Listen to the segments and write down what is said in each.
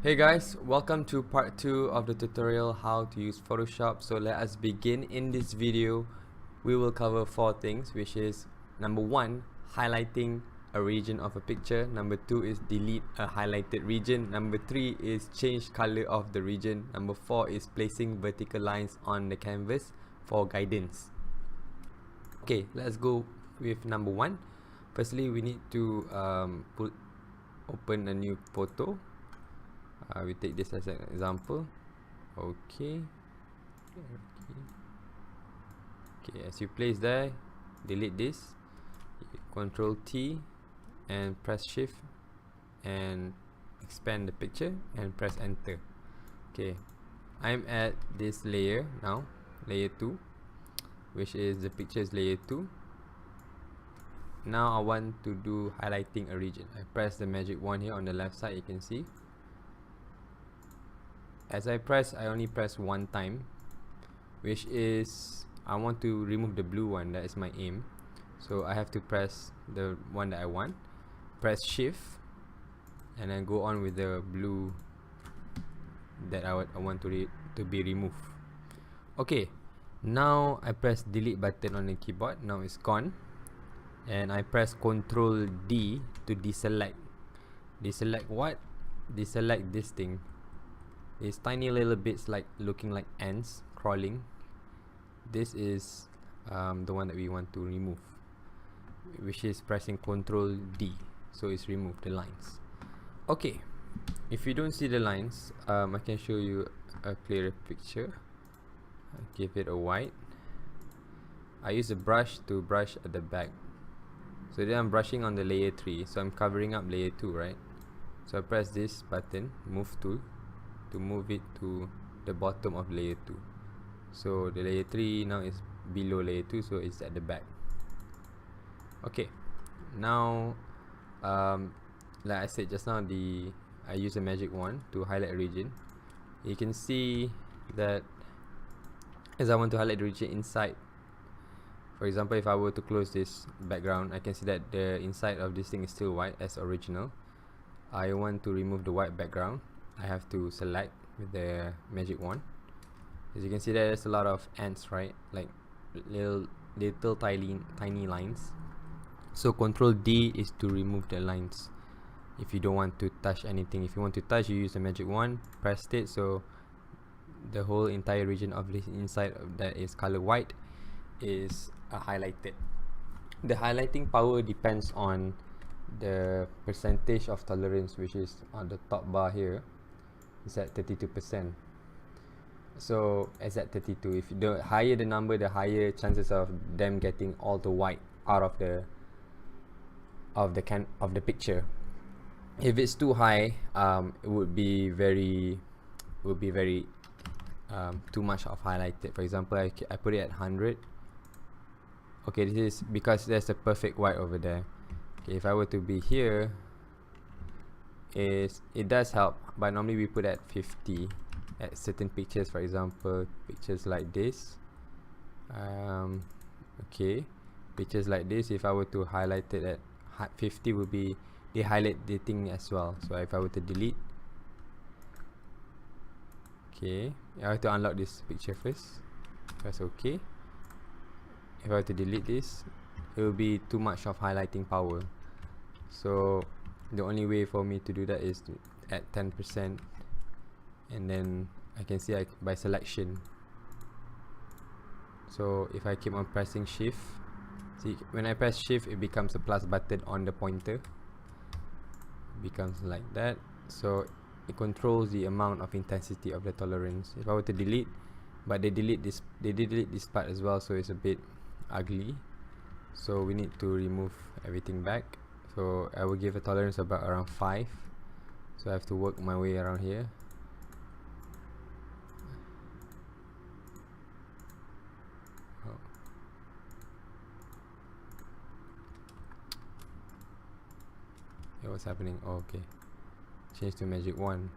Hey guys, welcome to part 2 of the tutorial how to use Photoshop. So let us begin. In this video we will cover 4 things, which is number 1, highlighting a region of a picture. Number 2 is delete a highlighted region. Number 3 is change color of the region. Number 4 is placing vertical lines on the canvas for guidance. Okay, let's go with number 1. Firstly, we need to open a new photo. We take this as an example. Okay, as you place there, delete this, Control T and press shift and expand the picture and press enter. Okay, I'm at this layer now, layer 2, which is the picture is layer 2. Now I want to do highlighting a region. I press the magic wand here on the left side. You can see as I only press one time, which is I want to remove the blue one. That is my aim. So I have to press the one that I want, press shift, and then go on with the blue that I want to be removed. Okay, now I press delete button on the keyboard. Now it's gone, and I press Control D to deselect. Deselect what? Deselect this thing. It's tiny little bits like looking like ants crawling. This is the one that we want to remove, which is pressing Control D, so it's removed the lines. Okay, if you don't see the lines, I can show you a clearer picture. I give it a white. I use a brush to brush at the back. So then I'm brushing on the layer 3, so I'm covering up layer 2, right? So I press this button, move tool, to move it to the bottom of layer 2. So the layer 3 now is below layer 2, so it's at the back. Okay, now like I said just now, I use a magic wand to highlight a region. You can see that as I want to highlight the region inside, for example, if I were to close this background, I can see that the inside of this thing is still white as original. I want to remove the white background. I have to select with the magic wand. As you can see, there's a lot of ants, right? Like little tiny lines. So Control D is to remove the lines. If you don't want to touch anything, if you want to touch, you use the magic wand, press it, so the whole entire region of this inside that is color white is highlighted. The highlighting power depends on the percentage of tolerance, which is on the top bar here. It's at 32%. So it's at 32. If the higher the number, the higher chances of them getting all the white out of the picture. If it's too high, it would be very too much of highlighted. For example, I put it at 100. Okay, this is because there's a perfect white over there. Okay, if I were to be here, it does help, but normally we put at 50 at certain pictures. For example, pictures like this. Okay, pictures like this, if I were to highlight it at 50, would be the highlight the thing as well. So if I were to delete, okay, I have to unlock this picture first. Press OK. If I were to delete this, it will be too much of highlighting power. So the only way for me to do that is to add 10%, and then I can see by selection. So if I keep on pressing shift, see when I press shift, it becomes a plus button on the pointer. It becomes like that. So it controls the amount of intensity of the tolerance. If I were to delete, but they delete this part as well, so it's a bit ugly. So we need to remove everything back. So I will give a tolerance about around 5. So I have to work my way around here. Oh. Yeah, what's happening? Oh, okay. Change to magic wand.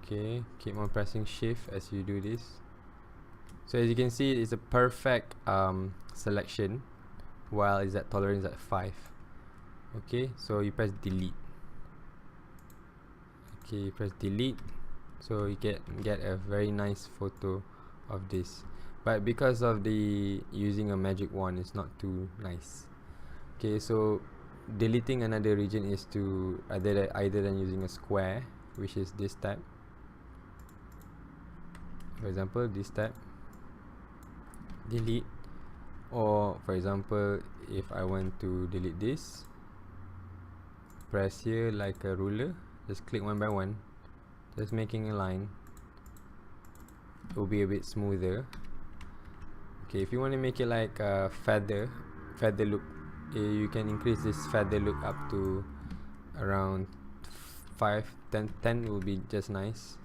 Okay, keep on pressing shift as you do this. So as you can see, it's a perfect selection, while is that tolerance at 5. Okay, so you press delete. Okay, press delete, so you get a very nice photo of this, but because of the using a magic wand, it's not too nice. Okay, so deleting another region is to either than using a square, which is this tab. For example, this tab, delete, or for example, if I want to delete this, press here like a ruler, just click one by one, just making a line. It will be a bit smoother. Okay, if you want to make it like a feather look, you can increase this feather look up to around 10 will be just nice.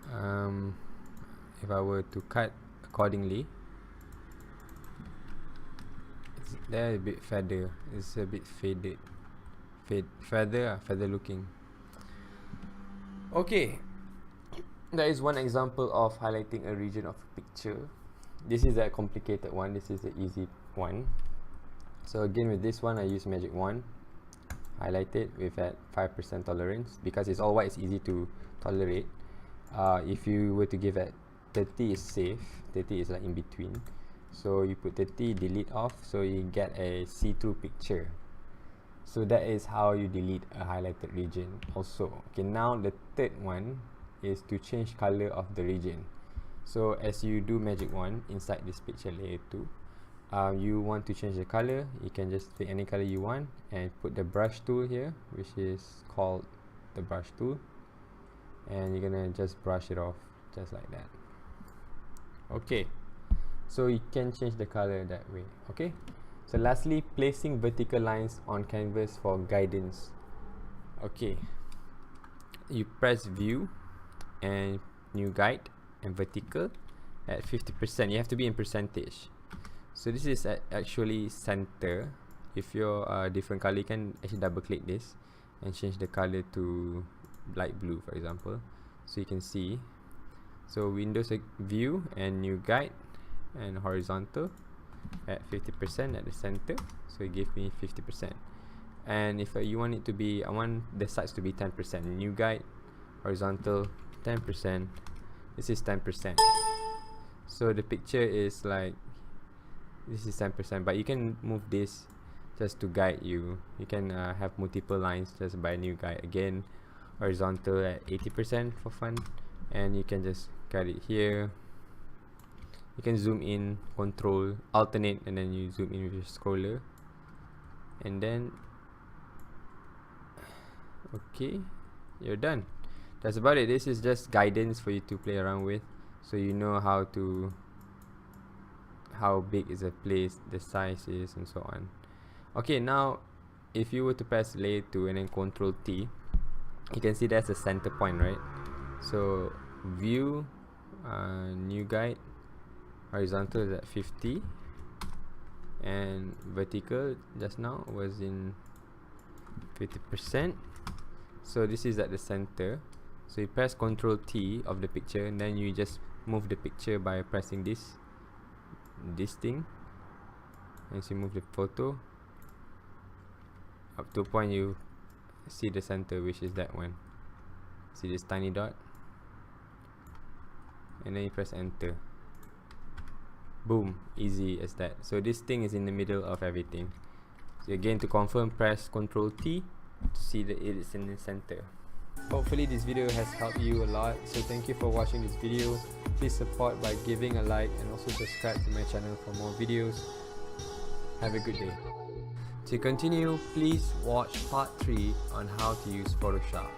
If I were to cut accordingly, they're a bit feather, it's a bit faded, feather looking. Okay, that is one example of highlighting a region of a picture. This is a complicated one, this is the easy one. So again, with this one I use magic wand, highlight it with at 5% tolerance, because it's all white, it's easy to tolerate. If you were to give it 30 is safe, 30 is like in between, so you put 30, delete off, so you get a see-through picture. So that is how you delete a highlighted region also. Okay, now the third one is to change color of the region. So as you do magic wand inside this picture layer 2, you want to change the color, you can just pick any color you want and put the brush tool here, which is called the brush tool, and you're gonna just brush it off just like that. Okay, so you can change the color that way. Okay, so lastly, placing vertical lines on canvas for guidance. Okay, you press view and new guide and vertical at 50%. You have to be in percentage. So this is actually center. If you're a different color, you can actually double click this and change the color to light blue, for example, so you can see. So Windows view and new guide and horizontal at 50% at the center, so it gives me 50%. And if you want it to be, I want the sides to be 10%. New guide, horizontal, 10%. This is 10%. So the picture is like, this is 10%, but you can move this just to guide you. You can have multiple lines just by new guide. Again, horizontal at 80% for fun, and you can just cut it here. You can zoom in, control, alternate, and then you zoom in with your scroller. And then, okay, you're done. That's about it. This is just guidance for you to play around with, so you know how big is a place, the size is, and so on. Okay, now if you were to press layer 2 and then Control T, you can see that's the center point, right? So view, new guide, horizontal is at 50, and vertical just now was in 50%. So this is at the center. So you press Control T of the picture, and then you just move the picture by pressing this thing, and so you move the photo up to a point you see the center, which is that one. See this tiny dot, and then you press enter. Boom, easy as that. So this thing is in the middle of everything. So again, to confirm, press Control T to see that it is in the center. Hopefully this video has helped you a lot, so thank you for watching this video. Please support by giving a like and also subscribe to my channel for more videos. Have a good day. To continue, please watch part 3 on how to use Photoshop.